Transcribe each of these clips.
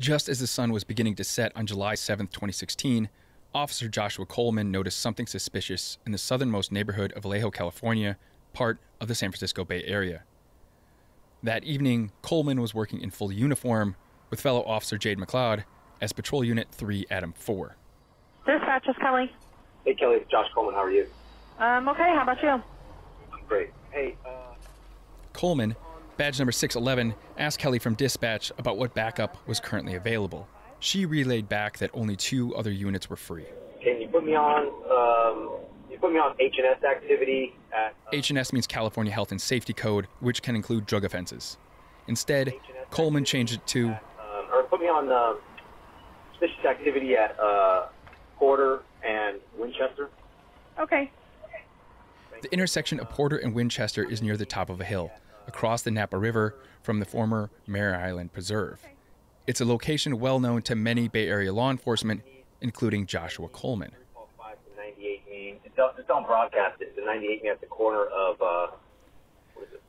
Just as the sun was beginning to set on July 7, 2016, Officer Joshua Coleman noticed something suspicious in the southernmost neighborhood of Vallejo, California, part of the San Francisco Bay Area. That evening, Coleman was working in full uniform with fellow officer Jade McLeod as Patrol Unit 3 Adam 4. Dispatch, is Kelly. Hey, Kelly, it's Josh Coleman. How are you? Okay, how about you? I'm great. Hey, Coleman, badge number 611, asked Kelly from dispatch about what backup was currently available. She relayed back that only 2 other units were free. Can you put me on, H&S activity at... H&S means California Health and Safety Code, which can include drug offenses. Instead, Coleman changed it to... or put me on suspicious activity at Porter and Winchester. Okay. The intersection of Porter and Winchester is near the top of a hill, across the Napa River from the former Mare Island Preserve. It's a location well known to many Bay Area law enforcement, including Joshua Coleman. Just don't broadcast it. The 98 at the corner of...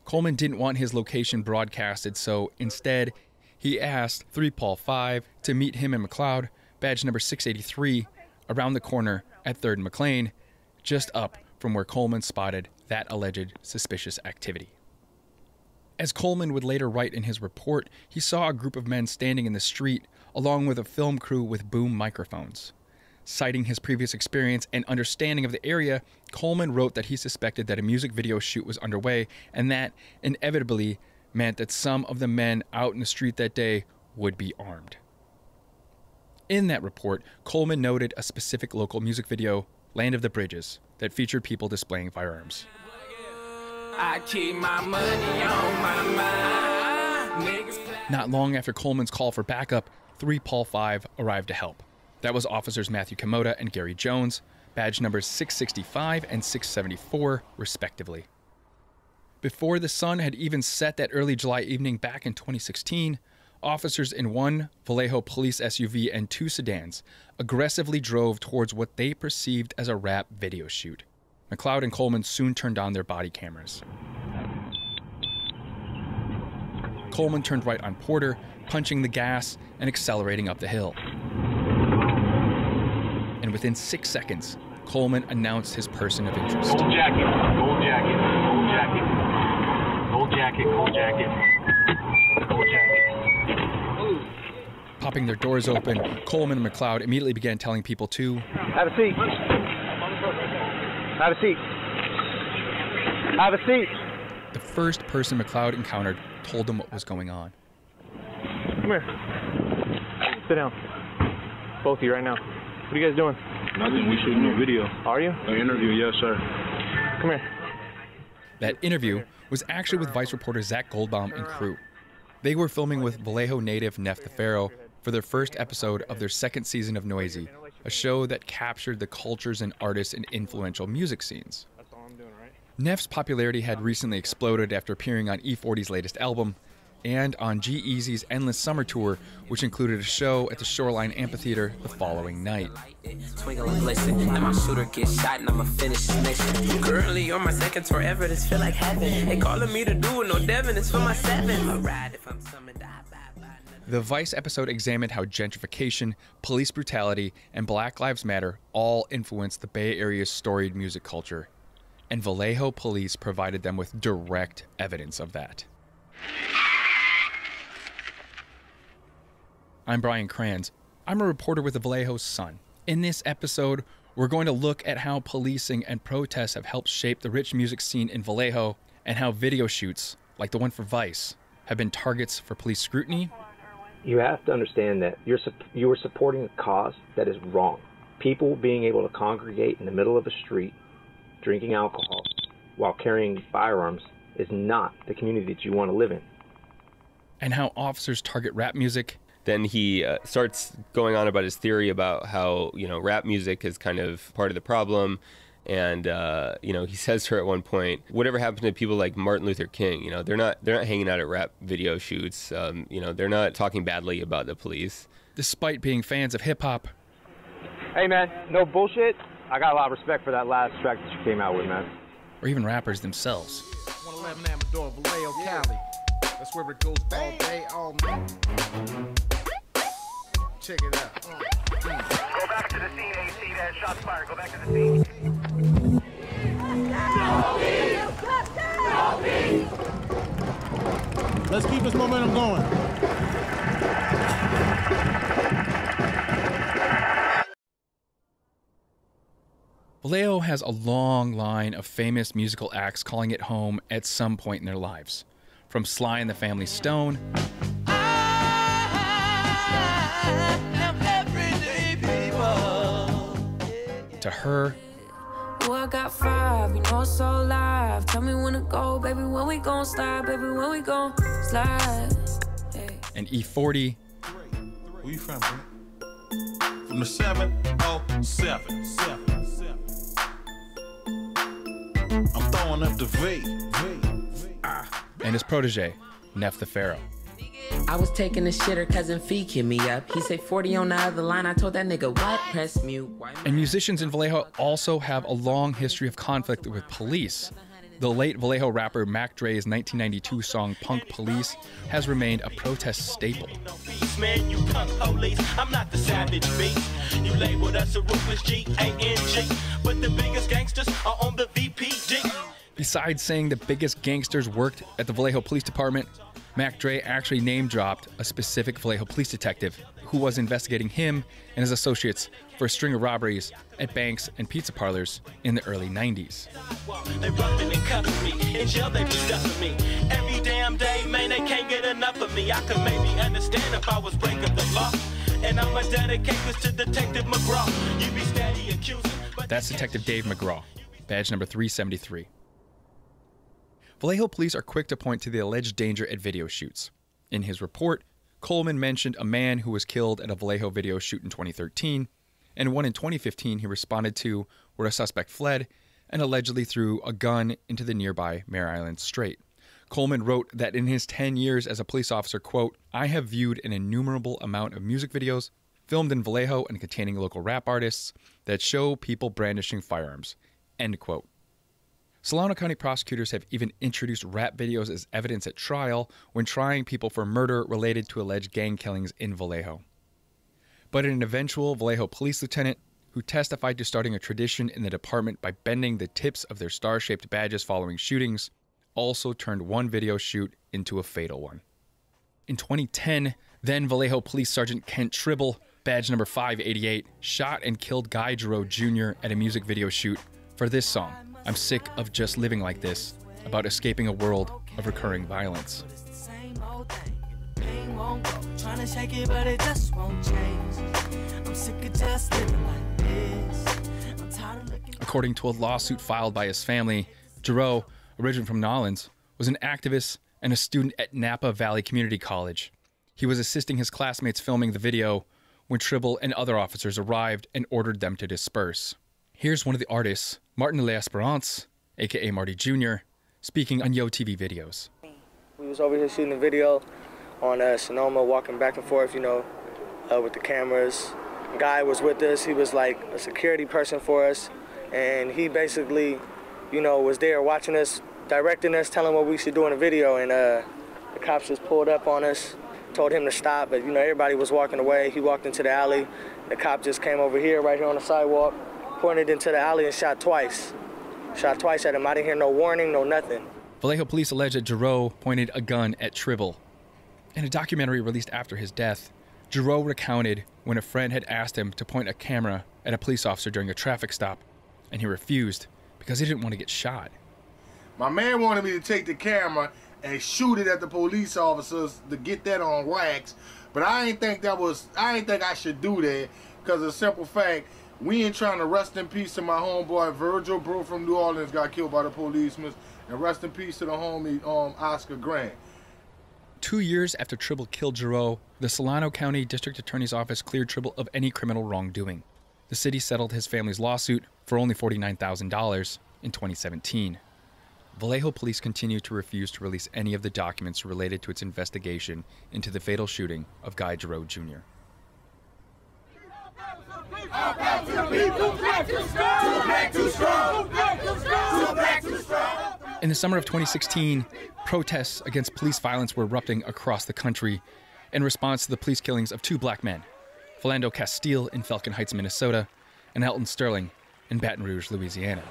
Coleman didn't want his location broadcasted, so instead, he asked 3 Paul 5 to meet him and McLeod, badge number 683, around the corner at 3rd and McLean, just up from where Coleman spotted that alleged suspicious activity. As Coleman would later write in his report, he saw a group of men standing in the street along with a film crew with boom microphones. Citing his previous experience and understanding of the area, Coleman wrote that he suspected that a music video shoot was underway, and that inevitably meant that some of the men out in the street that day would be armed. In that report, Coleman noted a specific local music video, Land of the Bridges, that featured people displaying firearms. I keep my money on my mind. Not long after Coleman's call for backup, 3 Paul 5 arrived to help. That was officers Matthew Komoda and Gary Jones, badge numbers 665 and 674, respectively. Before the sun had even set that early July evening back in 2016, officers in 1 Vallejo police SUV and 2 sedans aggressively drove towards what they perceived as a rap video shoot. McLeod and Coleman soon turned on their body cameras. Coleman turned right on Porter, punching the gas and accelerating up the hill. And within 6 seconds, Coleman announced his person of interest. Gold jacket, gold jacket, gold jacket, gold jacket, gold jacket, gold jacket. Popping their doors open, Coleman and McLeod immediately began telling people to have a seat. Have a seat. Have a seat. The first person McLeod encountered told them what was going on. Come here. Sit down. Both of you right now. What are you guys doing? Nothing. We shooting a video. Are you? An interview, yes, sir. Come here. That interview was actually with Vice reporter Zach Goldbaum and crew. They were filming with Vallejo native Nef the Pharaoh for their first episode of their second season of Noisy, a show that captured the cultures and artists in influential music scenes. Nef's popularity had recently exploded after appearing on E40's latest album and on G-Eazy's Endless Summer Tour, which included a show at the Shoreline Amphitheater the following night. Currently on my second tour ever, this feel like heaven. They calling me to do it, no Devin, it's for my 7. I ride if I'm summoned. The Vice episode examined how gentrification, police brutality, and Black Lives Matter all influenced the Bay Area's storied music culture. And Vallejo police provided them with direct evidence of that. I'm Brian Kranz. I'm a reporter with the Vallejo Sun. In this episode, we're going to look at how policing and protests have helped shape the rich music scene in Vallejo, and how video shoots, like the one for Vice, have been targets for police scrutiny. You have to understand that you are supporting a cause that is wrong. People being able to congregate in the middle of a street, drinking alcohol, while carrying firearms is not the community that you want to live in. And how officers target rap music. Then he starts going on about his theory about how, rap music is kind of part of the problem. And, he says to her at one point, whatever happened to people like Martin Luther King, they're not hanging out at rap video shoots. They're not talking badly about the police. Despite being fans of hip hop. Hey, man, no bullshit. I got a lot of respect for that last track that you came out with, man. Or even rappers themselves. 111 Amador, Vallejo, Cali. That's where it goes all day, all night. check it out. Go back to the scene, AC. That shots fired. Go back to the scene. Let's keep this momentum going. Vallejo has a long line of famous musical acts calling it home at some point in their lives. From Sly and the Family Stone to H.E.R. Oh, I got 5, you know it's so live. Tell me when to go, baby, when we gon' slide, baby, when we gon' slide. Hey. And E40. Where you from, man? From the 707. I'm throwing up the V. And his protege, Nef the Pharaoh. I was taking a shit, her cousin Fee hit me up. He said 40 on the other line. I told that nigga, what? Press mute. And musicians in Vallejo also have a long history of conflict with police. The late Vallejo rapper Mac Dre's 1992 song Punk Police has remained a protest staple. Man, you punk police. I'm not the savage beast. You labeled us a ruthless G-A-N-G, but the biggest gangsters are on the VPD. Besides saying the biggest gangsters worked at the Vallejo Police Department, Mac Dre actually name-dropped a specific Vallejo police detective who was investigating him and his associates for a string of robberies at banks and pizza parlors in the early 90s. They robbing and cuffing me. In jail they be stuffing me. Every damn day, man, they can't get enough of me. I could maybe understand if I was breaking the law. And I'ma dedicate this to Detective McGraw. You be steady accusing. That's Detective Dave McGraw, badge number 373. Vallejo police are quick to point to the alleged danger at video shoots. In his report, Coleman mentioned a man who was killed at a Vallejo video shoot in 2013, and one in 2015 he responded to where a suspect fled and allegedly threw a gun into the nearby Mare Island Strait. Coleman wrote that in his 10 years as a police officer, quote, I have viewed an innumerable amount of music videos filmed in Vallejo and containing local rap artists that show people brandishing firearms, end quote. Solano County prosecutors have even introduced rap videos as evidence at trial when trying people for murder related to alleged gang killings in Vallejo. But an eventual Vallejo police lieutenant who testified to starting a tradition in the department by bending the tips of their star-shaped badges following shootings also turned one video shoot into a fatal one. In 2010, then Vallejo Police Sergeant Kent Tribble, badge number 588, shot and killed Guy Giroux Jr. at a music video shoot for this song, I'm Sick of Just Living Like This, about escaping a world of recurring violence. According to a lawsuit filed by his family, Giroux, originally from Nolens, was an activist and a student at Napa Valley Community College. He was assisting his classmates filming the video when Tribble and other officers arrived and ordered them to disperse. Here's one of the artists, Martin L'Esperance, aka Marty Jr., speaking on Yo TV videos. We was over here shooting a video on Sonoma, walking back and forth, with the cameras. A guy was with us. He was like a security person for us, and he basically, was there watching us, directing us, telling what we should do in the video, and the cops just pulled up on us, told him to stop, but everybody was walking away. He walked into the alley. The cop just came over here, right here on the sidewalk, pointed into the alley and shot twice. Shot twice at him. I didn't hear no warning, no nothing. Vallejo police allege that Giroux pointed a gun at Tribble. In a documentary released after his death, Giroux recounted when a friend had asked him to point a camera at a police officer during a traffic stop, and he refused because he didn't want to get shot. My man wanted me to take the camera and shoot it at the police officers to get that on wax, but I ain't think I should do that because of the simple fact, we ain't trying to rest in peace to my homeboy Virgil, bro from New Orleans, got killed by the policemen, and rest in peace to the homie Oscar Grant. 2 years after Tribble killed Giroux, the Solano County District Attorney's Office cleared Tribble of any criminal wrongdoing. The city settled his family's lawsuit for only $49,000 in 2017. Vallejo police continue to refuse to release any of the documents related to its investigation into the fatal shooting of Guy Giroux Jr. In the summer of 2016, protests against police violence were erupting across the country in response to the police killings of 2 black men. Philando Castile in Falcon Heights, Minnesota, and Elton Sterling in Baton Rouge, Louisiana.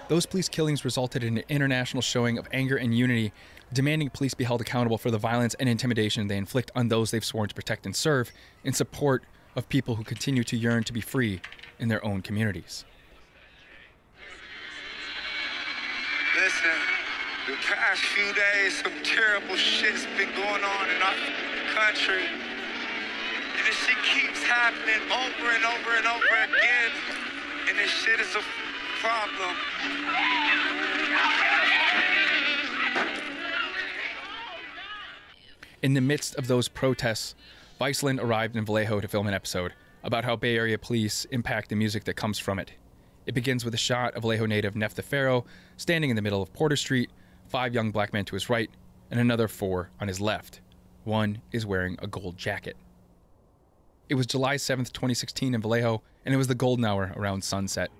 Those police killings resulted in an international showing of anger and unity, demanding police be held accountable for the violence and intimidation they inflict on those they've sworn to protect and serve, in support of people who continue to yearn to be free in their own communities. Listen, the past few days, some terrible shit's been going on in our country. And this shit keeps happening over and over and over again. And this shit is a problem. In the midst of those protests, Viceland arrived in Vallejo to film an episode about how Bay Area police impact the music that comes from it. It begins with a shot of Vallejo native Nef the Pharaoh standing in the middle of Porter Street, 5 young black men to his right, and another 4 on his left. One is wearing a gold jacket. It was July 7th, 2016 in Vallejo, and it was the golden hour around sunset.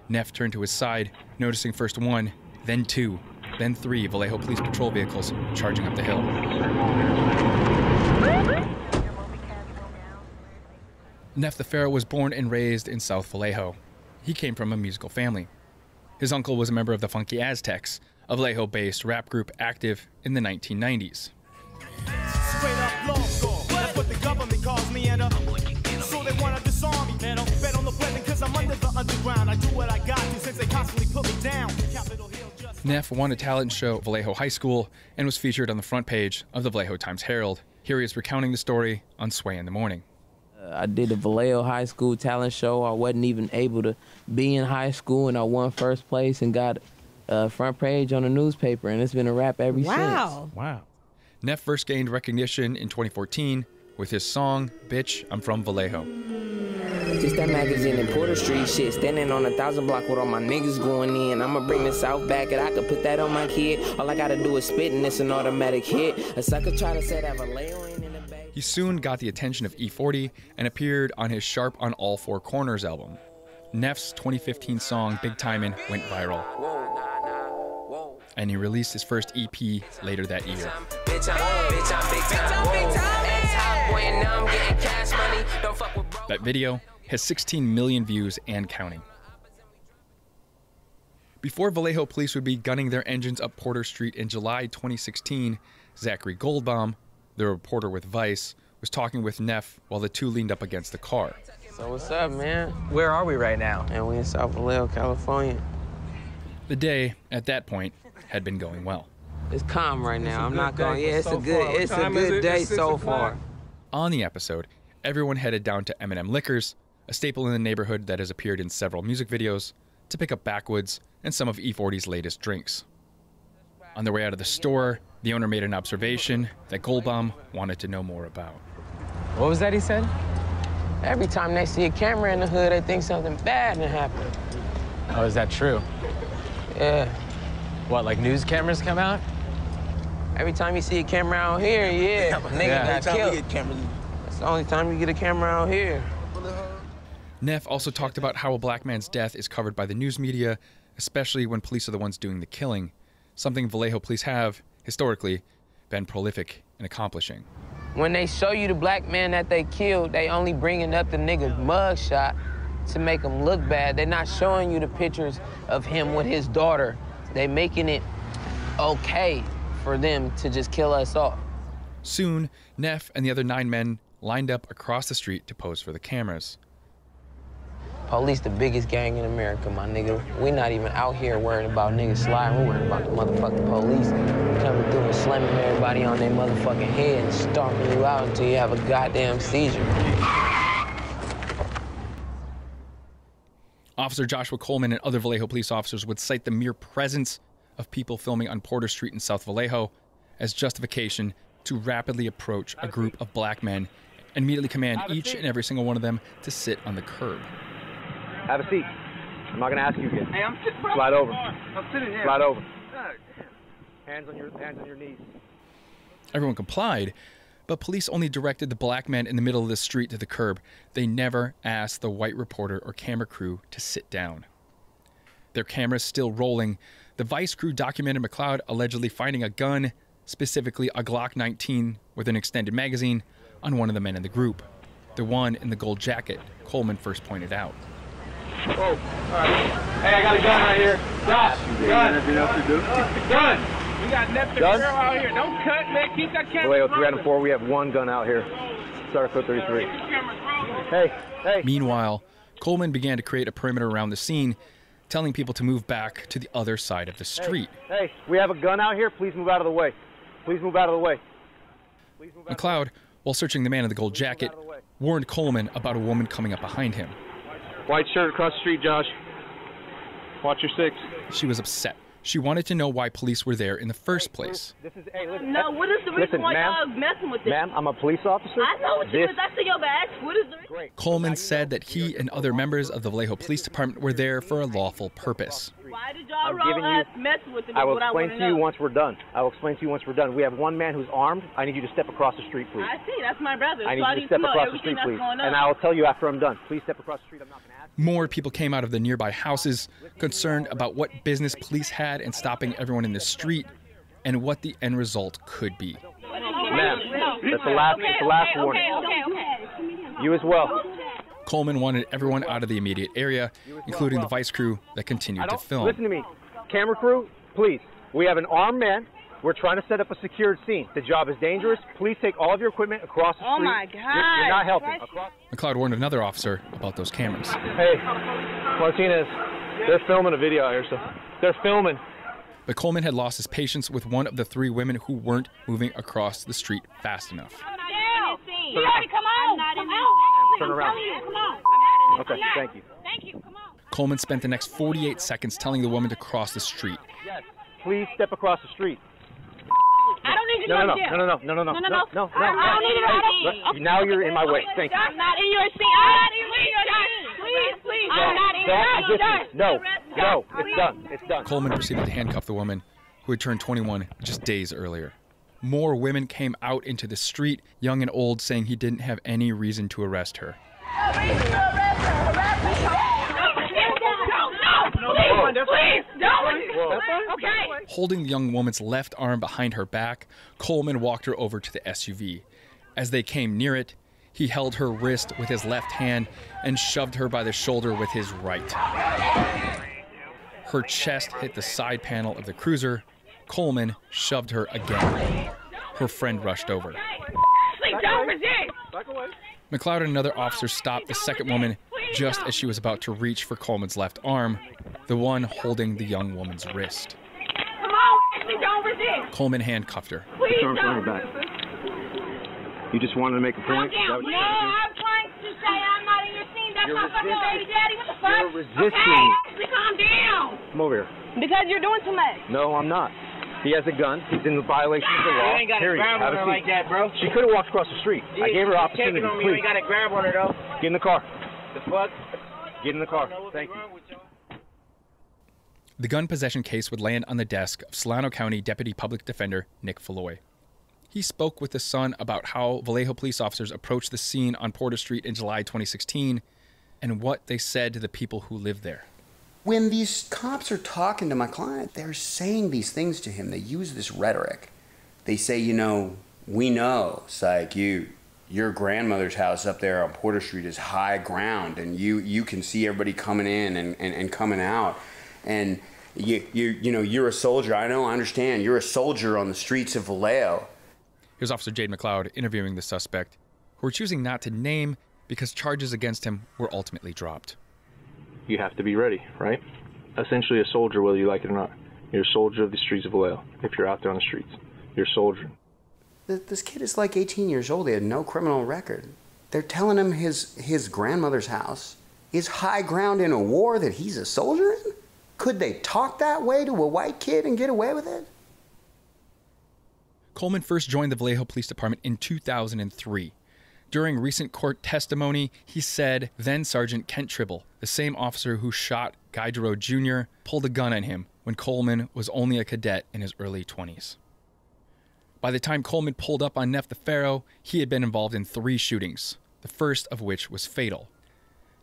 Nef turned to his side, noticing first 1, then 2, then 3 Vallejo police patrol vehicles charging up the hill. Nef the Pharaoh was born and raised in South Vallejo. He came from a musical family. His uncle was a member of the Funky Aztecs, a Vallejo-based rap group active in the 1990s. Straight up loco, that's what the government calls me, and so they wanna disarm me, man. Bet on the weapon cause I'm under the underground. I do what I got to since they constantly put me down. Capitol Hill just... Nef won a talent show at Vallejo High School and was featured on the front page of the Vallejo Times-Herald. Here he is recounting the story on Sway in the Morning. I did a Vallejo High School talent show. I wasn't even able to be in high school, and I won first place and got a front page on the newspaper, and it's been a wrap ever since. Wow. Nef first gained recognition in 2014 with his song, Bitch, I'm From Vallejo. Just that magazine in Porter Street shit, standing on 1,000 block with all my niggas going in. I'ma bring the South back and I could put that on my kid. All I gotta do is spit and it's an automatic hit. A sucker try to say that Vallejo ain't in the bag. He soon got the attention of E40 and appeared on his Sharp on All Four Corners album. Nef's 2015 song, Big Timin', went viral. And he released his first EP later that year. That video has 16 million views and counting. Before Vallejo police would be gunning their engines up Porter Street in July 2016, Zachary Goldbaum, the reporter with Vice, was talking with Nef while the two leaned up against the car. So what's up, man? Where are we right now? And we in South Vallejo, California. The day, at that point, had been going well. It's calm right now. I'm not going. Yeah, it's a good day so far. On the episode, everyone headed down to M&M Liquors, a staple in the neighborhood that has appeared in several music videos, to pick up backwoods and some of E40's latest drinks. On their way out of the store, the owner made an observation that Goldbaum wanted to know more about. What was that he said? Every time they see a camera in the hood, they think something bad happened. Oh, is that true? Yeah. What, like news cameras come out? Every time you see a camera out here, yeah, nigga got killed. That's the only time you get a camera out here. Nef also talked about how a black man's death is covered by the news media, especially when police are the ones doing the killing, something Vallejo police have, historically, been prolific in accomplishing. When they show you the black man that they killed, they only bringing up the nigga's mugshot to make him look bad. They're not showing you the pictures of him with his daughter. They making it okay for them to just kill us all. Soon, Nef and the other 9 men lined up across the street to pose for the cameras. Police the biggest gang in America, my nigga. We not even out here worried about niggas sliding. We're worried about the motherfucking police coming through and slamming everybody on their motherfucking head and stomping you out until you have a goddamn seizure. Officer Joshua Coleman and other Vallejo police officers would cite the mere presence of people filming on Porter Street in South Vallejo as justification to rapidly approach a group of black men and immediately command each and every single one of them to sit on the curb. Have a seat. I'm not going to ask you again. Hey, I'm sitting. Slide over. I'm sitting here. Slide over. Hands on your knees. Everyone complied, but police only directed the black men in the middle of the street to the curb. They never asked the white reporter or camera crew to sit down. Their cameras still rolling, the Vice crew documented McLeod allegedly finding a gun, specifically a Glock 19 with an extended magazine, on one of the men in the group. The one in the gold jacket Coleman first pointed out. Whoa, all right. Hey, I got a gun right here. Gun. We got Nef the Pharaoh out here. Don't cut, man. Keep that camera. Vallejo 3 out of 4. We have one gun out here. Start code 33. Hey. Meanwhile, Coleman began to create a perimeter around the scene, telling people to move back to the other side of the street. Hey, we have a gun out here. Please move out of the way. Please move out of the way. McLeod, while searching the man in the gold jacket, warned Coleman about a woman coming up behind him. White shirt across the street, Josh. Watch your six. She was upset. She wanted to know why police were there in the first place. No, what is the reason why y'all messing with this? Ma'am, I'm a police officer. I know what you is. That's in your badge. What is the reason? Coleman said that he and other members of the Vallejo Police Department were there for a lawful purpose. Why did y'all roll us messing with them? I will explain to you once we're done. We have one man who's armed. I need you to step across the street, please. I see. That's my brother. I need you to step across the street, please. And I will tell you after I'm done. Please step across the street. I'm not going to ask. More people came out of the nearby houses, concerned about what business police had in stopping everyone in the street and what the end result could be. Ma'am, that's the last warning. You as well. Coleman wanted everyone out of the immediate area, including the Vice crew that continued to film. Listen to me. Camera crew, please. We have an armed man. We're trying to set up a secured scene. The job is dangerous. Please take all of your equipment across the street. Oh, my God. You're not helping. McLeod warned another officer about those cameras. Hey, Martinez, they're filming a video out here, so they're filming. But Coleman had lost his patience with one of the three women who weren't moving across the street fast enough. You already come on. Turn around. Okay, thank you. Coleman spent the next 48 seconds telling the woman to cross the street. Yes, please step across the street. I don't need you to go to jail. No. I don't need you to Now you're in my way. Thank you. I'm not in your scene. Please. I'm not in your scene. No, it's done. Coleman proceeded to handcuff the woman, who had turned 21 just days earlier. More women came out into the street, young and old, saying he didn't have any reason to arrest her. Please, don't. Okay. Holding the young woman's left arm behind her back, Coleman walked her over to the SUV. As they came near it, he held her wrist with his left hand and shoved her by the shoulder with his right. Her chest hit the side panel of the cruiser. Coleman shoved her again. Her friend rushed over. McLeod and another officer stopped the second woman just as she was about to reach for Coleman's left arm, the one holding the young woman's wrist. Come on, don't resist. Coleman handcuffed her. Please don't. Back. You just wanted to make a point? No, I'm trying to say I'm not in your scene. That's not fucking baby daddy. What the fuck? You're resisting. Okay, calm down. Come over here. Because you're doing too much. No, I'm not. He has a gun. He's in violation of the law. You ain't got to grab on her like that, bro. She could have walked across the street. I gave her opportunity. You ain't got to grab on her, though. Get in the car. The fuck? Get in the car. Thank you. The gun possession case would land on the desk of Solano County Deputy Public Defender Nef the Pharaoh. He spoke with the Sun about how Vallejo police officers approached the scene on Porter Street in July 2016 and what they said to the people who lived there. When these cops are talking to my client, they're saying these things to him. They use this rhetoric. They say, you know, we know, it's like your grandmother's house up there on Porter Street is high ground, and you can see everybody coming in and coming out. And you know, you're a soldier. I know, I understand. You're a soldier on the streets of Vallejo. Here's Officer Jade McLeod interviewing the suspect, who we're choosing not to name because charges against him were ultimately dropped. You have to be ready, right? Essentially a soldier, whether you like it or not. You're a soldier of the streets of Vallejo. If you're out there on the streets, you're a soldier. This kid is like 18 years old. He had no criminal record. They're telling him his grandmother's house is high ground in a war that he's a soldier in? Could they talk that way to a white kid and get away with it? Coleman first joined the Vallejo Police Department in 2003. During recent court testimony, he said then Sergeant Kent Tribble, the same officer who shot Guy Giroux Jr., pulled a gun on him when Coleman was only a cadet in his early 20s. By the time Coleman pulled up on Nef the Pharaoh, he had been involved in 3 shootings, the first of which was fatal.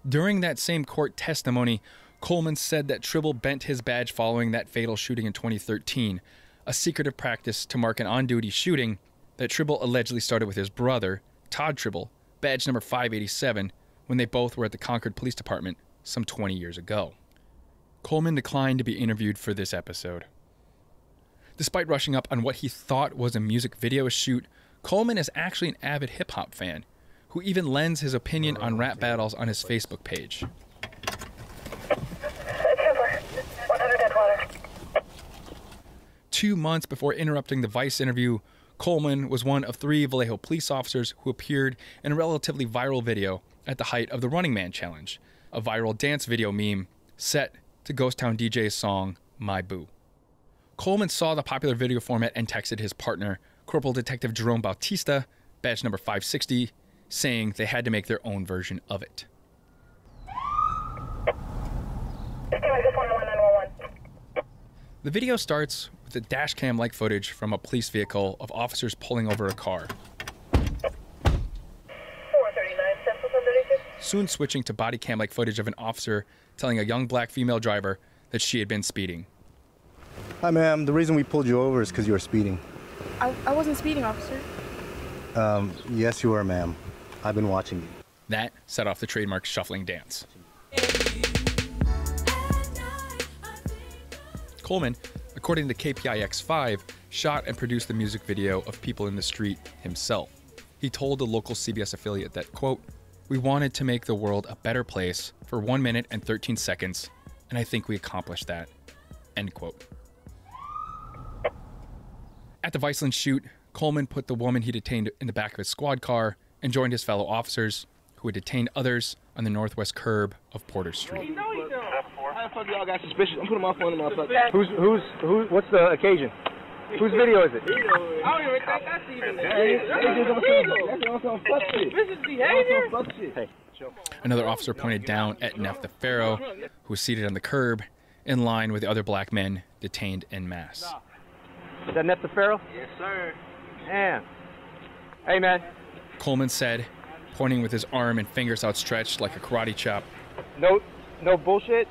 During that same court testimony, Coleman said that Tribble bent his badge following that fatal shooting in 2013, a secretive practice to mark an on-duty shooting that Tribble allegedly started with his brother, Todd Tribble, badge number 587, when they both were at the Concord Police Department some 20 years ago. Coleman declined to be interviewed for this episode. Despite rushing up on what he thought was a music video shoot, Coleman is actually an avid hip-hop fan, who even lends his opinion on rap battles on his Facebook page. 2 months before interrupting the Vice interview, Coleman was one of 3 Vallejo police officers who appeared in a relatively viral video at the height of the Running Man Challenge, a viral dance video meme set to Ghost Town DJ's song, My Boo. Coleman saw the popular video format and texted his partner, Corporal Detective Jerome Bautista, badge number 560, saying they had to make their own version of it. The video starts with the dash cam-like footage from a police vehicle of officers pulling over a car. Soon switching to body cam-like footage of an officer telling a young black female driver that she had been speeding. Hi, ma'am. The reason we pulled you over is because you were speeding. I wasn't speeding, officer. Yes, you were, ma'am. I've been watching you. That set off the trademark shuffling dance. Coleman, according to KPIX5, shot and produced the music video of People in the Street himself. He told the local CBS affiliate that, quote, "We wanted to make the world a better place for 1 minute and 13 seconds, and I think we accomplished that," end quote. At the Viceland shoot, Coleman put the woman he detained in the back of his squad car and joined his fellow officers, who had detained others on the northwest curb of Porter Street. How the fuck y'all got suspicious? I'm putting my phone in my pocket. Who's, what's the occasion? Whose video is it? I don't even think that's even This is behavior? Hey. Another officer pointed down at Nef the Pharaoh, who was seated on the curb, in line with the other black men detained en masse. Is that Nef the Pharaoh? Yes, sir. Man. Hey, man. Coleman said, pointing with his arm and fingers outstretched like a karate chop. No bullshit.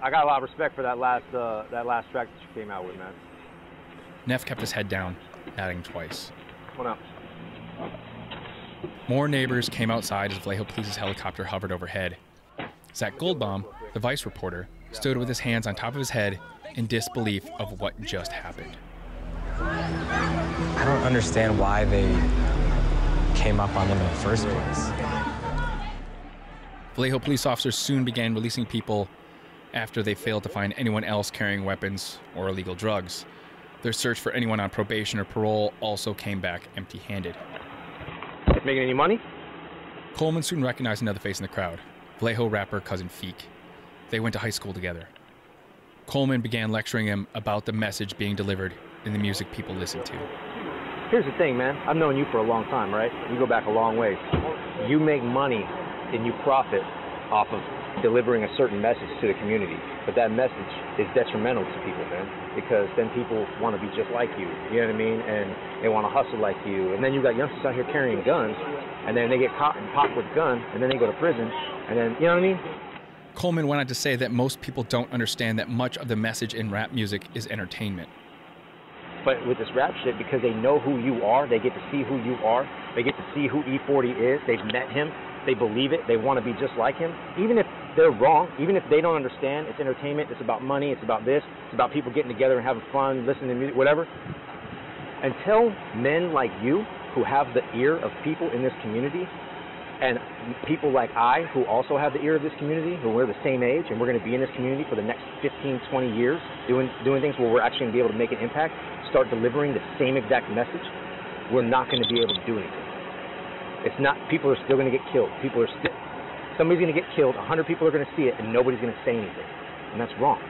I got a lot of respect for that last track that you came out with, man. Nef kept his head down, nodding twice. Come on out. More neighbors came outside as Vallejo Police's helicopter hovered overhead. Zach Goldbaum, the Vice reporter, stood with his hands on top of his head in disbelief of what just happened. I don't understand why they came up on them in the first place. Vallejo police officers soon began releasing people after they failed to find anyone else carrying weapons or illegal drugs. Their search for anyone on probation or parole also came back empty-handed. Making any money? Coleman soon recognized another face in the crowd, Vallejo rapper Cousin Feek. They went to high school together. Coleman began lecturing him about the message being delivered in the music people listened to. Here's the thing, man. I've known you for a long time, right? We go back a long ways. You make money and you profit off of delivering a certain message to the community. But that message is detrimental to people, man, because then people want to be just like you. You know what I mean? And they want to hustle like you. And then you got youngsters out here carrying guns, and then they get caught and popped with a gun, and then they go to prison, and then, you know what I mean? Coleman went on to say that most people don't understand that much of the message in rap music is entertainment. But with this rap shit, because they know who you are, they get to see who you are, they get to see who E40 is, they've met him, they believe it, they want to be just like him. Even if they're wrong, even if they don't understand, it's entertainment, it's about money, it's about this, it's about people getting together and having fun, listening to music, whatever. Until men like you, who have the ear of people in this community, and people like I, who also have the ear of this community, who we're the same age, and we're going to be in this community for the next 15, 20 years, doing things where we're actually going to be able to make an impact, start delivering the same exact message, we're not going to be able to do anything. It's not, people are still going to get killed. Somebody's going to get killed, 100 people are going to see it, and nobody's going to say anything. And that's wrong.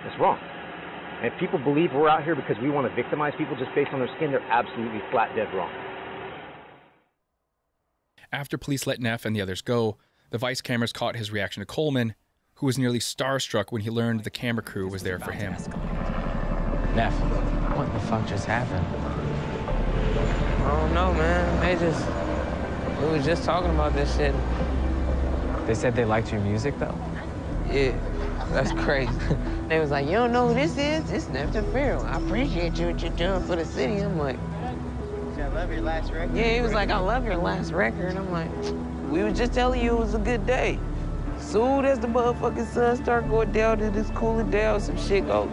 That's wrong. And if people believe we're out here because we want to victimize people just based on their skin, they're absolutely flat dead wrong. After police let Nef and the others go, the Vice cameras caught his reaction to Coleman, who was nearly starstruck when he learned the camera crew was there for him. Nef, what the fuck just happened? I don't know, man. We was just talking about this shit. They said they liked your music, though? Yeah, that's crazy. They was like, you don't know who this is? It's Nef the Pharaoh. I appreciate you what you're doing for the city. I'm like, I love your last record. yeah, he was like, I love your last record. I'm like, we was just telling you it was a good day. Soon as the motherfucking sun start going down and it's cooling down, some shit go,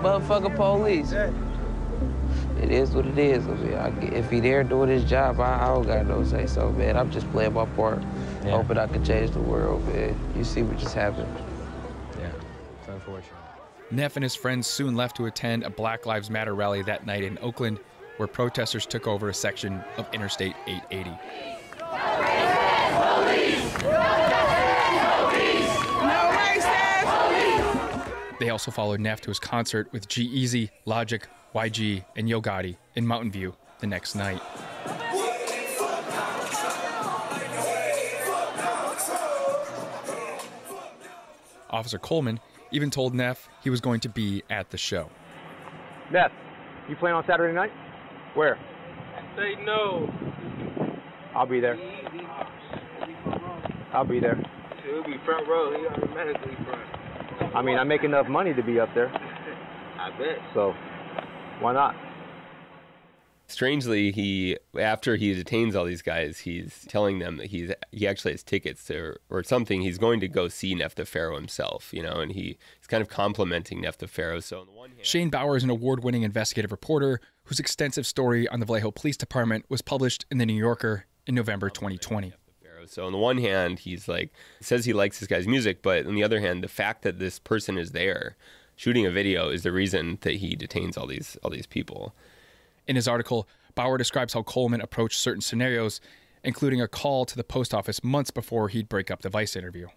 motherfucking police. It is what it is. I mean, if he there doing his job, I don't got no say so, man. I'm just playing my part, hoping I can change the world, man. You see what just happened. Yeah, it's unfortunate. Nef and his friends soon left to attend a Black Lives Matter rally that night in Oakland, where protesters took over a section of Interstate 880. They also followed Nef to his concert with G-Eazy, Logic, YG, and Yo Gotti in Mountain View the next night. Officer Coleman even told Nef he was going to be at the show. Nef, you playing on Saturday night? Where? Say no. I'll be there. I'll be there. He'll be front row. He automatically front. I mean, I make enough money to be up there. I bet. So, why not? Strangely, after he detains all these guys, he's telling them that he actually has tickets or something. He's going to go see Nef the Pharaoh himself, and he's kind of complimenting Nef the Pharaoh. So on the one hand, Shane Bauer is an award-winning investigative reporter whose extensive story on the Vallejo Police Department was published in The New Yorker in November 2020. So on the one hand, he's like, says he likes this guy's music, but on the other hand, the fact that this person is there shooting a video is the reason that he detains all these people. In his article, Bauer describes how Coleman approached certain scenarios, including a call to the post office months before he'd break up the Vice interview.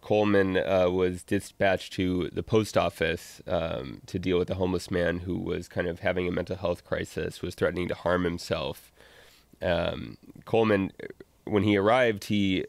Coleman was dispatched to the post office to deal with a homeless man who was kind of having a mental health crisis, was threatening to harm himself. Coleman, when he arrived, he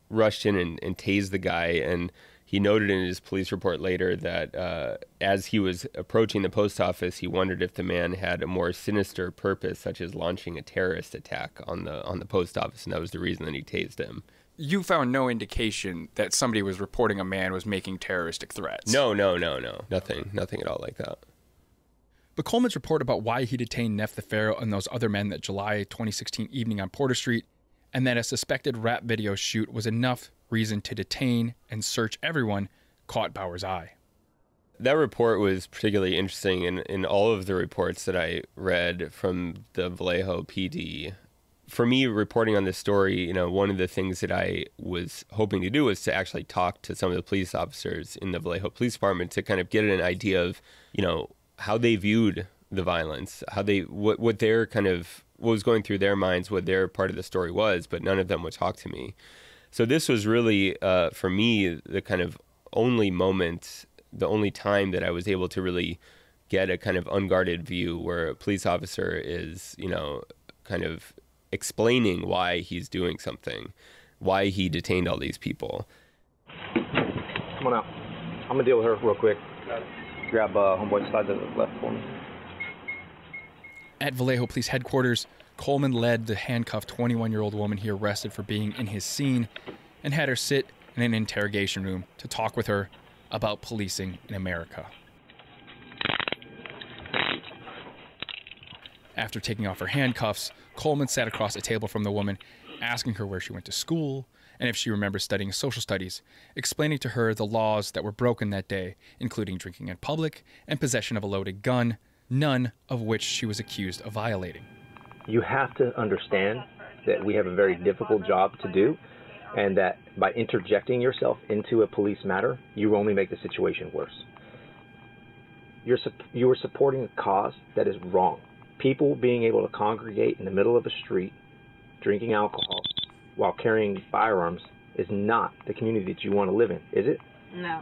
rushed in and tased the guy, and he noted in his police report later that as he was approaching the post office, he wondered if the man had a more sinister purpose, such as launching a terrorist attack on the post office, and that was the reason that he tased him. You found no indication that somebody was reporting a man was making terroristic threats? No. Nothing at all like that. But Coleman's report about why he detained Nef the Pharaoh and those other men that July 2016 evening on Porter Street, and that a suspected rap video shoot was enough reason to detain and search everyone, caught Bauer's eye. That report was particularly interesting. In all of the reports that I read from the Vallejo PD, for me, reporting on this story, one of the things that I was hoping to do was to actually talk to some of the police officers in the Vallejo Police Department to kind of get an idea of, how they viewed the violence, what was going through their minds, what their part of the story was, but none of them would talk to me. So this was really, for me, the kind of only moment, the only time that I was able to really get a kind of unguarded view where a police officer is, kind of explaining why he's doing something, why he detained all these people. Come on out. I'm going to deal with her real quick. Grab homeboy slide to the left for me. At Vallejo Police Headquarters, Coleman led the handcuffed 21-year-old woman he arrested for being in his scene and had her sit in an interrogation room to talk with her about policing in America. After taking off her handcuffs, Coleman sat across a table from the woman, asking her where she went to school and if she remembers studying social studies, explaining to her the laws that were broken that day, including drinking in public and possession of a loaded gun, none of which she was accused of violating. You have to understand that we have a very difficult job to do, and that by interjecting yourself into a police matter, you only make the situation worse. You are supporting a cause that is wrong. People being able to congregate in the middle of a street, drinking alcohol, while carrying firearms is not the community that you want to live in, is it? No.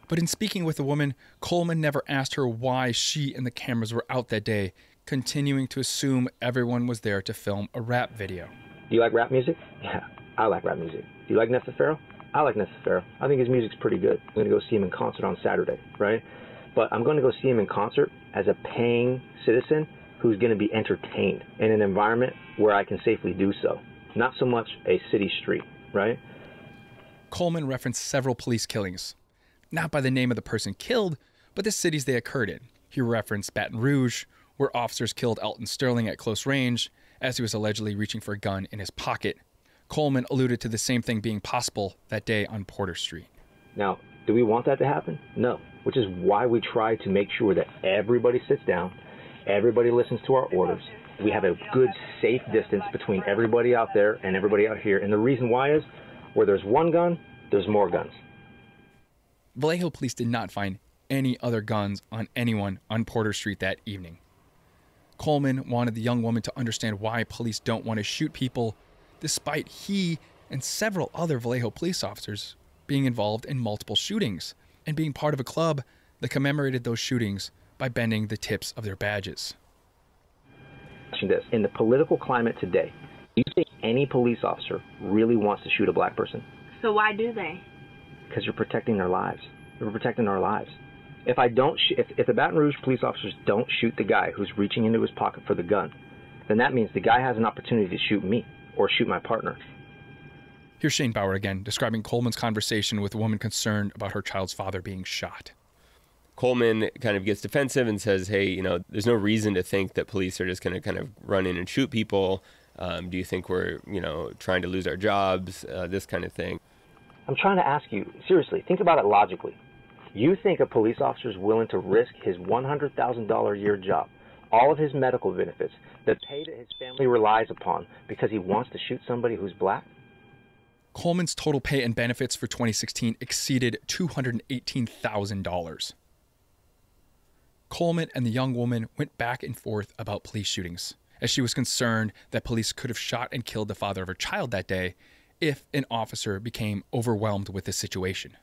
But in speaking with the woman, Coleman never asked her why she and the cameras were out that day, continuing to assume everyone was there to film a rap video. Do you like rap music? Yeah, I like rap music. Do you like Nef the Pharaoh? I like Nef the Pharaoh. I think his music's pretty good. I'm going to go see him in concert on Saturday, right? But I'm going to go see him in concert as a paying citizen who's going to be entertained in an environment where I can safely do so. Not so much a city street, right? Coleman referenced several police killings, not by the name of the person killed, but the cities they occurred in. He referenced Baton Rouge, where officers killed Alton Sterling at close range as he was allegedly reaching for a gun in his pocket. Coleman alluded to the same thing being possible that day on Porter Street. Now, do we want that to happen? No, which is why we try to make sure that everybody sits down, everybody listens to our orders. We have a good, safe distance between everybody out there and everybody out here. And the reason why is, where there's one gun, there's more guns. Vallejo police did not find any other guns on anyone on Porter Street that evening. Coleman wanted the young woman to understand why police don't want to shoot people, despite he and several other Vallejo police officers being involved in multiple shootings and being part of a club that commemorated those shootings by bending the tips of their badges. In the political climate today, do you think any police officer really wants to shoot a black person? So why do they? Because you're protecting their lives. We're protecting our lives. If I don't, if the Baton Rouge police officers don't shoot the guy who's reaching into his pocket for the gun, then that means the guy has an opportunity to shoot me or shoot my partner. Here's Shane Bauer again, describing Coleman's conversation with a woman concerned about her child's father being shot. Coleman kind of gets defensive and says, hey, you know, there's no reason to think that police are just going to kind of run in and shoot people. Do you think we're, you know, trying to lose our jobs? This kind of thing. I'm trying to ask you, seriously, think about it logically. You think a police officer is willing to risk his $100,000 a year job, all of his medical benefits, the pay that his family relies upon, because he wants to shoot somebody who's black? Coleman's total pay and benefits for 2016 exceeded $218,000. Coleman and the young woman went back and forth about police shootings, as she was concerned that police could have shot and killed the father of her child that day if an officer became overwhelmed with the situation.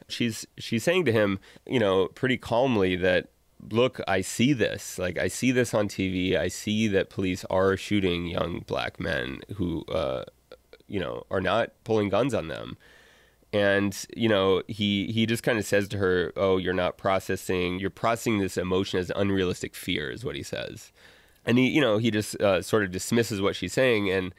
She's saying to him, you know, pretty calmly that, look, I see this. Like, I see this on TV. I see that police are shooting young black men who, you know, are not pulling guns on them. And, you know, he just kind of says to her, oh, you're processing this emotion as unrealistic fear is what he says. And he just sort of dismisses what she's saying.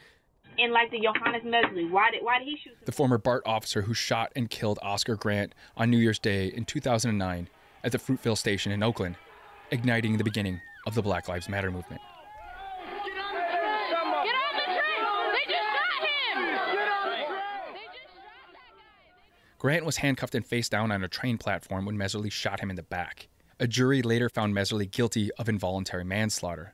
And like the Johannes Mesley, why did he shoot? The former BART officer who shot and killed Oscar Grant on New Year's Day in 2009 at the Fruitville station in Oakland, igniting the beginning of the Black Lives Matter movement. Grant was handcuffed and face down on a train platform when Meserly shot him in the back. A jury later found Meserly guilty of involuntary manslaughter.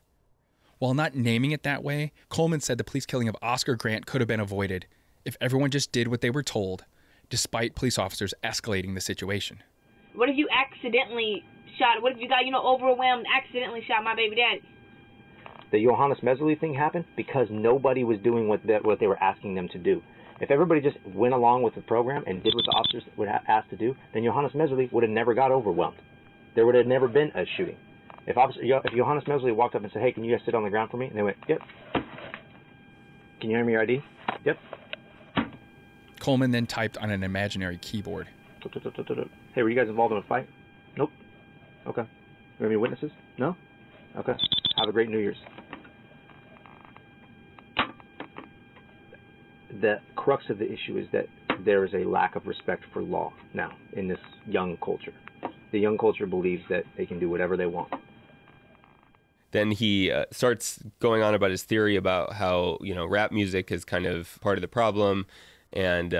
While not naming it that way, Coleman said the police killing of Oscar Grant could have been avoided if everyone just did what they were told, despite police officers escalating the situation. What if you accidentally shot? What if you got, overwhelmed, accidentally shot my baby daddy? The Johannes Meserly thing happened because nobody was doing what they were asking them to do. If everybody just went along with the program and did what the officers would have asked to do, then Johannes Meserly would have never got overwhelmed. There would have never been a shooting. If Johannes Meserly walked up and said, hey, can you guys sit on the ground for me? And they went, yep. Can you hand me your ID? Yep. Coleman then typed on an imaginary keyboard. Hey, were you guys involved in a fight? Nope. Okay. You have any witnesses? No? Okay. Have a great New Year's. The crux of the issue is that there is a lack of respect for law now in this young culture. The young culture believes that they can do whatever they want. Then he starts going on about his theory about how, rap music is kind of part of the problem. And,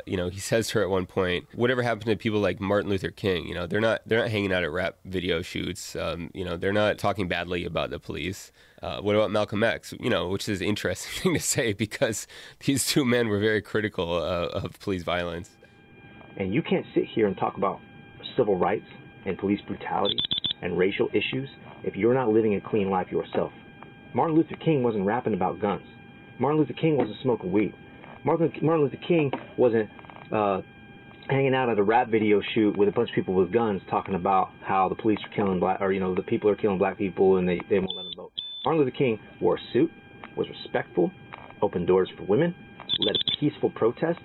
he says to her at one point, whatever happened to people like Martin Luther King? They're not hanging out at rap video shoots. They're not talking badly about the police. What about Malcolm X? Which is an interesting thing to say because these two men were very critical of police violence. And you can't sit here and talk about civil rights and police brutality and racial issues if you're not living a clean life yourself. Martin Luther King wasn't rapping about guns. Martin Luther King wasn't smoking weed. Martin Luther King wasn't hanging out at a rap video shoot with a bunch of people with guns talking about how the police are killing the people are killing black people and they won't let them vote. Martin Luther King wore a suit, was respectful, opened doors for women, led peaceful protests,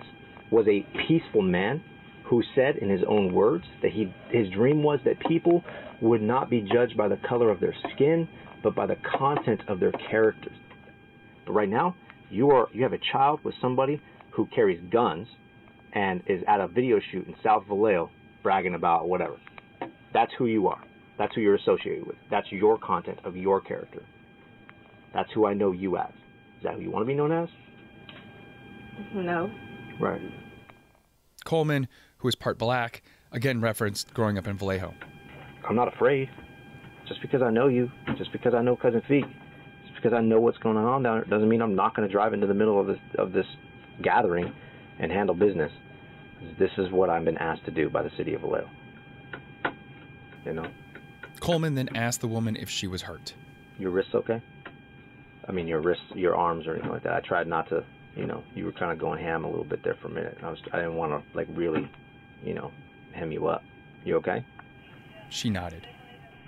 was a peaceful man who said in his own words that his dream was that people would not be judged by the color of their skin, but by the content of their characters. But right now, you have a child with somebody who carries guns and is at a video shoot in South Vallejo bragging about whatever. That's who you are. That's who you're associated with. That's your content of your character. That's who I know you as. Is that who you want to be known as? No. Right. Coleman, who is part black, again referenced growing up in Vallejo. I'm not afraid. Just because I know you, just because I know Cousin Feet, just because I know what's going on down there, doesn't mean I'm not going to drive into the middle of this gathering and handle business. This is what I've been asked to do by the city of Vallejo. You know? Coleman then asked the woman if she was hurt. Your wrist's okay? I mean, your wrists, your arms, or anything like that. I tried not to, you were kind of going ham a little bit there for a minute. I didn't want to, like, really, hem you up. You okay? She nodded.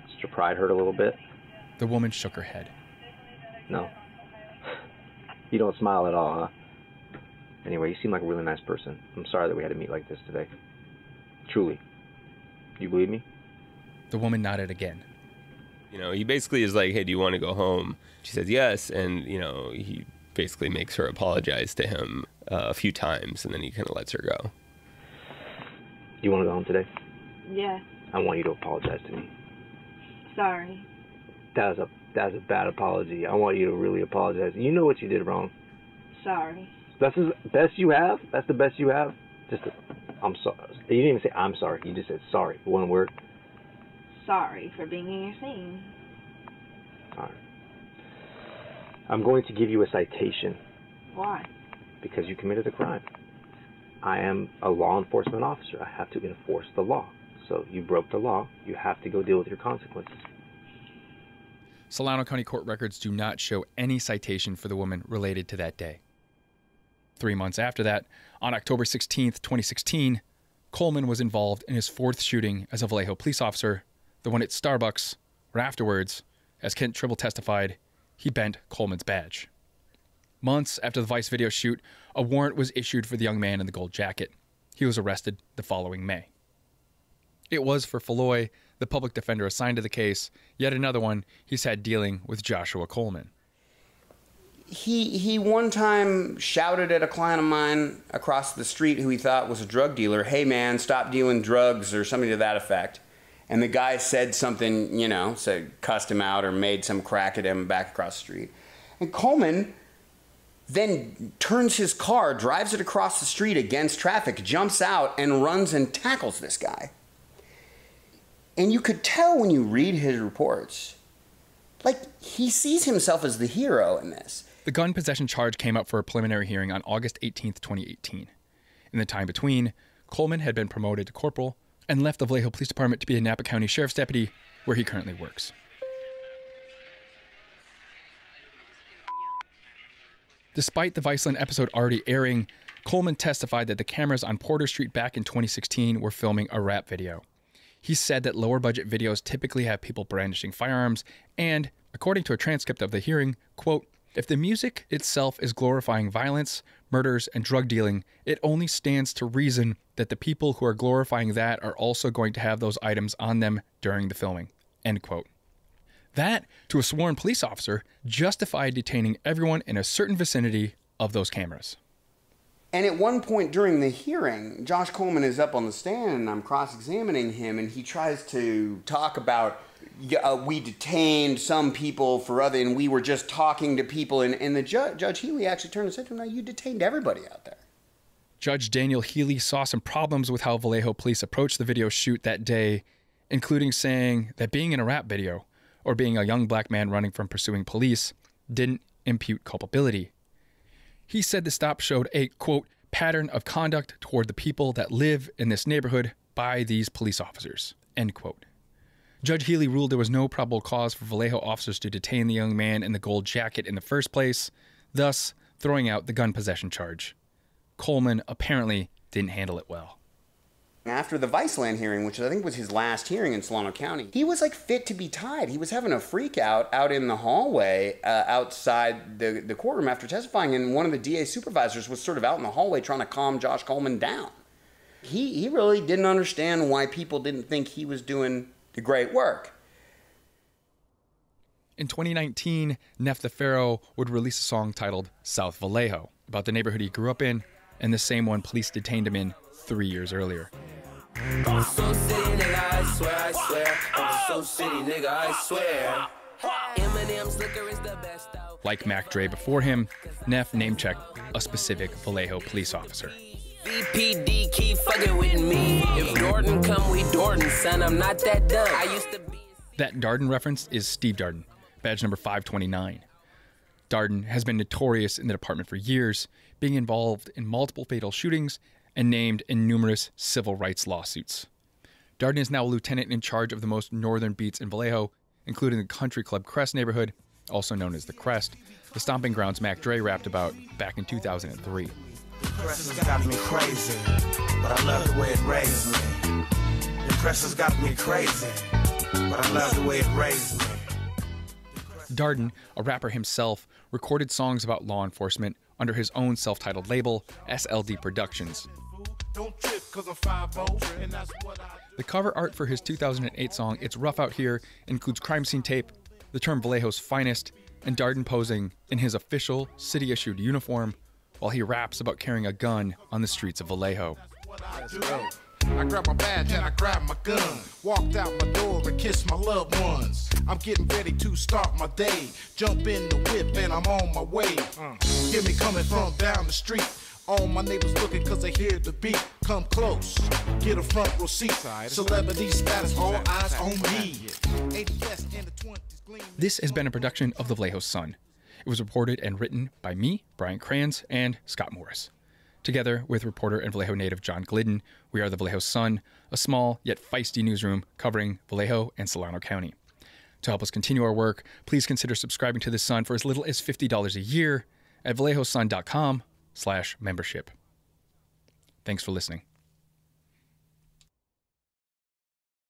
Does your pride hurt a little bit? The woman shook her head. No. You don't smile at all, huh? Anyway, you seem like a really nice person. I'm sorry that we had to meet like this today. Truly. You believe me? The woman nodded again. He basically is like, hey, do you want to go home? She says yes, and, he basically makes her apologize to him a few times, and then he kind of lets her go. You want to go home today? Yeah. I want you to apologize to me. Sorry. That was a bad apology. I want you to really apologize. You know what you did wrong. Sorry. That's the best you have? That's the best you have? I'm sorry. You didn't even say I'm sorry. You just said sorry. One word. Sorry for being in your scene. All right. I'm going to give you a citation. Why? Because you committed a crime. I am a law enforcement officer. I have to enforce the law. So you broke the law. You have to go deal with your consequences. Solano County court records do not show any citation for the woman related to that day. 3 months after that, on October 16th, 2016, Coleman was involved in his fourth shooting as a Vallejo police officer, the one at Starbucks, where afterwards, as Kent Tribble testified, he bent Coleman's badge. Months after the Vice video shoot, a warrant was issued for the young man in the gold jacket. He was arrested the following May. It was for Falloy, the public defender assigned to the case, yet another one he's had dealing with Joshua Coleman. He one time shouted at a client of mine across the street who he thought was a drug dealer, hey man, stop dealing drugs, or something to that effect. And the guy said something, cussed him out or made some crack at him back across the street. And Coleman then turns his car, drives it across the street against traffic, jumps out and runs and tackles this guy. And you could tell when you read his reports, like, he sees himself as the hero in this. The gun possession charge came up for a preliminary hearing on August 18th, 2018. In the time between, Coleman had been promoted to corporal and left the Vallejo Police Department to be a Napa County Sheriff's deputy, where he currently works. Despite the Viceland episode already airing, Coleman testified that the cameras on Porter Street back in 2016 were filming a rap video. He said that lower budget videos typically have people brandishing firearms and, according to a transcript of the hearing, quote, if the music itself is glorifying violence, murders, and drug dealing, it only stands to reason that the people who are glorifying that are also going to have those items on them during the filming, end quote. That, to a sworn police officer, justified detaining everyone in a certain vicinity of those cameras. And at one point during the hearing, Josh Coleman is up on the stand and I'm cross-examining him, and he tries to talk about, we detained some people for other, and we were just talking to people, and the Judge Healy actually turned and said to him, no, you detained everybody out there. Judge Daniel Healy saw some problems with how Vallejo police approached the video shoot that day, including saying that being in a rap video, or being a young black man running from pursuing police, didn't impute culpability. He said the stop showed a, quote, pattern of conduct toward the people that live in this neighborhood by these police officers, end quote. Judge Healy ruled there was no probable cause for Vallejo officers to detain the young man in the gold jacket in the first place, thus throwing out the gun possession charge. Coleman apparently didn't handle it well. After the Viceland hearing, which I think was his last hearing in Solano County, he was like fit to be tied. He was having a freak out in the hallway outside the courtroom after testifying, and one of the DA supervisors was sort of out in the hallway trying to calm Josh Coleman down. He really didn't understand why people didn't think he was doing the great work. In 2019, Nef the Pharaoh would release a song titled South Vallejo, about the neighborhood he grew up in and the same one police detained him in 3 years earlier. So city, nigga, I swear, I swear. I'm so city, nigga, I swear. Eminem's liquor is the best out. Like Mac Dre before him, Nef name-checked a specific Vallejo police officer. VPD keep fucking with me. If Jordan come, we Jordan, son. I'm not that dumb. I used to be. That Darden reference is Steve Darden, badge number 529. Darden has been notorious in the department for years, being involved in multiple fatal shootings and named in numerous civil rights lawsuits. Darden is now a lieutenant in charge of the most northern beats in Vallejo, including the country club Crest neighborhood, also known as the Crest, the stomping grounds Mac Dre rapped about back in 2003. The press has got me crazy, but I love the way it raised me. The press has got me crazy, but I love the way it raised me. Darden, a rapper himself, recorded songs about law enforcement under his own self-titled label, SLD Productions. The cover art for his 2008 song, It's Rough Out Here, includes crime scene tape, the term Vallejo's finest, and Darden posing in his official city-issued uniform while he raps about carrying a gun on the streets of Vallejo. I grabbed my badge and I grabbed my gun. Walked out my door and kissed my loved ones. I'm getting ready to start my day. Jump in the whip and I'm on my way. Hear me coming from down the street. All my neighbors looking cause they hear the beat. Come close, get a front row seat. Celebrity status, all eyes on me. This has been a production of the Vallejo Sun. It was reported and written by me, Brian Kranz, and Scott Morris. Together with reporter and Vallejo native John Glidden, we are the Vallejo Sun, a small yet feisty newsroom covering Vallejo and Solano County. To help us continue our work, please consider subscribing to the Sun for as little as $50 a year at vallejosun.com/membership. Thanks for listening.